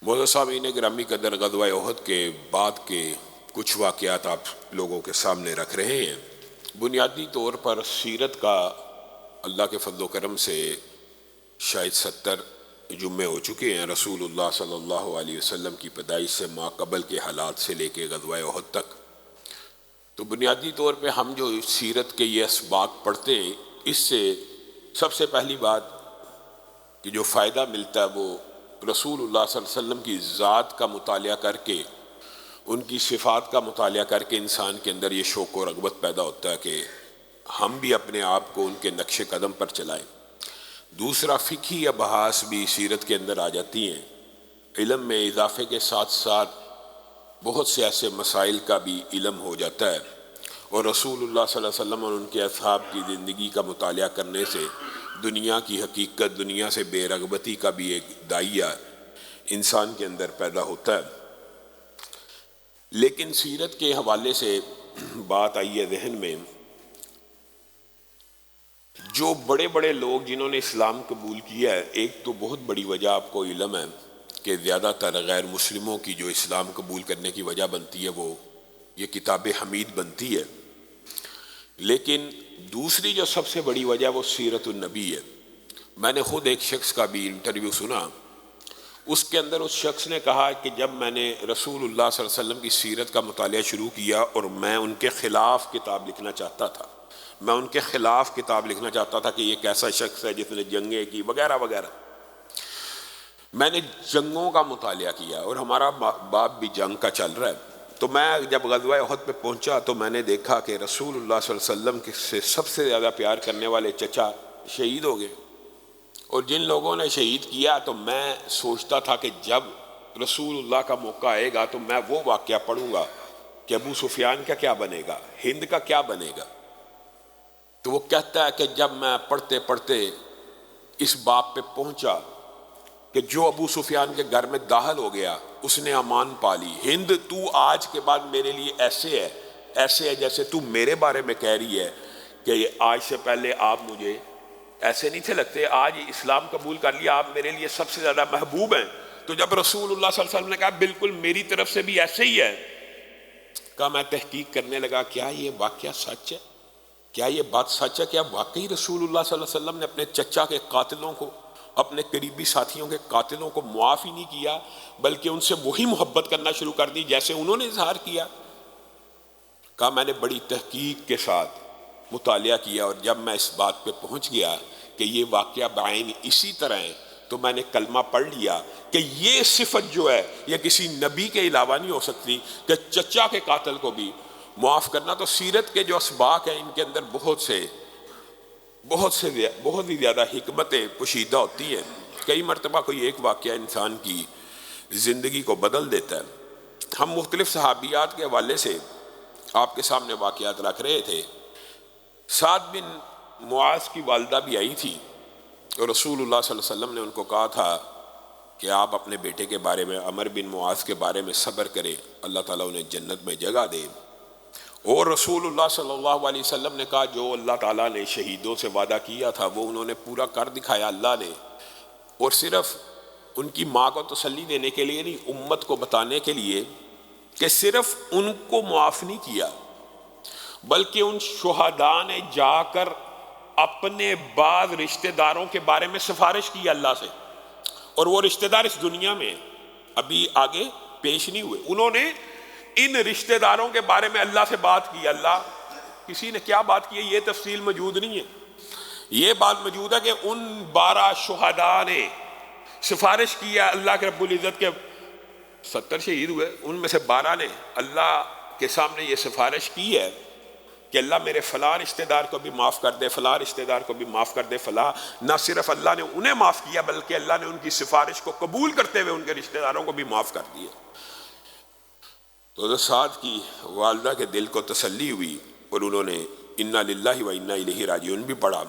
معزز سامعین گرامی قدر، غزوہ احد کے بعد کے کچھ واقعات آپ لوگوں کے سامنے رکھ رہے ہیں۔ بنیادی طور پر سیرت کا اللہ کے فضل و کرم سے شاید 70 جمعے ہو چکے ہیں، رسول اللہ صلی اللہ علیہ وسلم کی پیدائش سے ماقبل کے حالات سے لے کے غزوہ احد تک۔ تو بنیادی طور پہ ہم جو سیرت کے یہ اسباق پڑھتے ہیں، اس سے سب سے پہلی بات کہ جو فائدہ ملتا ہے وہ رسول اللہ صلی اللہ علیہ وسلم کی ذات کا مطالعہ کر کے، ان کی صفات کا مطالعہ کر کے انسان کے اندر یہ شوق و رغبت پیدا ہوتا ہے کہ ہم بھی اپنے آپ کو ان کے نقش قدم پر چلائیں۔ دوسرا، فقہی ابحاث بھی سیرت کے اندر آ جاتی ہیں، علم میں اضافے کے ساتھ ساتھ بہت سے ایسے مسائل کا بھی علم ہو جاتا ہے، اور رسول اللہ صلی اللہ علیہ وسلم اور ان کے اصحاب کی زندگی کا مطالعہ کرنے سے دنیا کی حقیقت، دنیا سے بے رغبتی کا بھی ایک داعیہ انسان کے اندر پیدا ہوتا ہے۔ لیکن سیرت کے حوالے سے بات آئی ہے ذہن میں، جو بڑے بڑے لوگ جنہوں نے اسلام قبول کیا ہے، ایک تو بہت بڑی وجہ آپ کو علم ہے کہ زیادہ تر غیر مسلموں کی جو اسلام قبول کرنے کی وجہ بنتی ہے وہ یہ کتاب حمید بنتی ہے، لیکن دوسری جو سب سے بڑی وجہ وہ سیرت النبی ہے۔ میں نے خود ایک شخص کا بھی انٹرویو سنا، اس کے اندر اس شخص نے کہا کہ جب میں نے رسول اللہ صلی اللہ علیہ وسلم کی سیرت کا مطالعہ شروع کیا اور میں ان کے خلاف کتاب لکھنا چاہتا تھا، میں ان کے خلاف کتاب لکھنا چاہتا تھا کہ یہ کیسا شخص ہے جس نے جنگیں کی وغیرہ وغیرہ، میں نے جنگوں کا مطالعہ کیا اور ہمارا باپ بھی جنگ کا چل رہا ہے۔ تو میں جب غزوہ احد پہ پہنچا تو میں نے دیکھا کہ رسول اللہ صلی اللہ علیہ وسلم سے سب سے زیادہ پیار کرنے والے چچا شہید ہو گئے، اور جن لوگوں نے شہید کیا تو میں سوچتا تھا کہ جب رسول اللہ کا موقع آئے گا تو میں وہ واقعہ پڑھوں گا کہ ابو سفیان کا کیا بنے گا، ہند کا کیا بنے گا۔ تو وہ کہتا ہے کہ جب میں پڑھتے پڑھتے اس باب پہ پہنچا کہ جو ابو سفیان کے گھر میں داخل ہو گیا اس نے امان پا لی، ہند تو آج کے بعد میرے لیے ایسے ہے جیسے تو میرے بارے میں کہہ رہی ہے کہ آج سے پہلے آپ مجھے ایسے نہیں تھے لگتے، آج اسلام قبول کر لیا، آپ میرے لیے سب سے زیادہ محبوب ہیں۔ تو جب رسول اللہ صلی اللہ علیہ وسلم نے کہا بالکل میری طرف سے بھی ایسے ہی ہے، کہا میں تحقیق کرنے لگا کیا یہ واقعہ سچ ہے، کیا یہ بات سچ ہے، کیا واقعی رسول اللہ صلی اللہ علیہ وسلم نے اپنے چچا کے قاتلوں کو، اپنے قریبی ساتھیوں کے قاتلوں کو معاف ہی نہیں کیا بلکہ ان سے وہی محبت کرنا شروع کر دی جیسے انہوں نے اظہار کیا۔ کہا میں نے بڑی تحقیق کے ساتھ مطالعہ کیا، اور جب میں اس بات پہ پہنچ گیا کہ یہ واقعہ بعین اسی طرح ہے تو میں نے کلمہ پڑھ لیا کہ یہ صفت جو ہے یہ کسی نبی کے علاوہ نہیں ہو سکتی کہ چچا کے قاتل کو بھی معاف کرنا۔ تو سیرت کے جو اسباق ہیں ان کے اندر بہت ہی زیادہ حکمتیں پوشیدہ ہوتی ہیں۔ کئی مرتبہ کوئی ایک واقعہ انسان کی زندگی کو بدل دیتا ہے۔ ہم مختلف صحابیات کے حوالے سے آپ کے سامنے واقعات رکھ رہے تھے۔ سعد بن معاذ کی والدہ بھی آئی تھی اور رسول اللہ صلی اللہ علیہ وسلم نے ان کو کہا تھا کہ آپ اپنے بیٹے کے بارے میں، عمر بن معاذ کے بارے میں صبر کریں، اللہ تعالیٰ انہیں جنت میں جگہ دے۔ اور رسول اللہ صلی اللہ علیہ وسلم نے کہا جو اللہ تعالیٰ نے شہیدوں سے وعدہ کیا تھا وہ انہوں نے پورا کر دکھایا اللہ نے، اور صرف ان کی ماں کو تسلی دینے کے لیے نہیں، امت کو بتانے کے لیے کہ صرف ان کو معاف نہیں کیا بلکہ ان شہداء نے جا کر اپنے بعض رشتہ داروں کے بارے میں سفارش کی اللہ سے، اور وہ رشتہ دار اس دنیا میں ابھی آگے پیش نہیں ہوئے۔ انہوں نے ان رشتہ داروں کے بارے میں اللہ سے بات کی، اللہ کسی نے کیا بات کی ہے یہ تفصیل موجود نہیں ہے، یہ بات موجود ہے کہ ان 12 شہداء نے سفارش کی ہے اللہ کے رب العزت کے، 70 شہید ہوئے، ان میں سے 12 نے اللہ کے سامنے یہ سفارش کی ہے کہ اللہ میرے فلاں رشتہ دار کو بھی معاف کر دے، فلاں رشتہ دار کو بھی معاف کر دے، فلاں۔ نہ صرف اللہ نے انہیں معاف کیا بلکہ اللہ نے ان کی سفارش کو قبول کرتے ہوئے ان کے رشتہ داروں کو بھی معاف کر دیا۔ تو سعد کی والدہ کے دل کو تسلی ہوئی اور انہوں نے انا للہ و انا الیہ راجعون بھی پڑھا۔